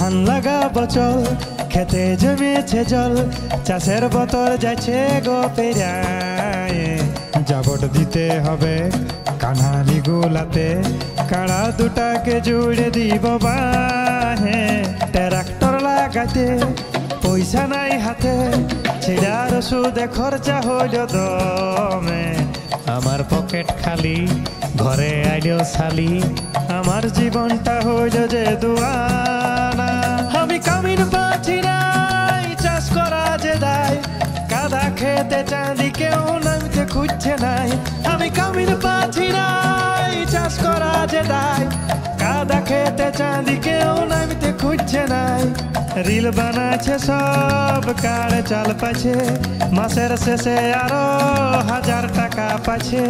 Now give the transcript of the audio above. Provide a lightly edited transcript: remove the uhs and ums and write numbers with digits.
ধান লাগাবো চল, খেতে জমেছে জল, চাষের বতর যাচ্ছে গো পেরায়। জাবট দিতে হবে কানালি গুলাতে, কাড়া দুটাকে জুড়ে দিব বাহে। ট্রাক্টর লাগাতে পয়সা নাই হাতে, ছিড়ার ওষুধে খরচা হইল দমে। আমার পকেট খালি, ঘরে আইলেও শালি, আমার জীবনটা হইল যে দুয়ানা। আমি কামিন পাচ্ছি নাই, চাষ করা যে দায়, কাদা খেতে চাঁদি কেউ নামতে খুঁজছে নাই। আমি কামিন পাচ্ছি নাই, চাষ করা যে দায়, কাদা খেতে চাঁদি কেউ নামতে খুঁজছে নাই। রিল বানাচ্ছে সব কাড়ে চাল পাছে, মাসের শেষে আরো 1000 টাকা পাছে।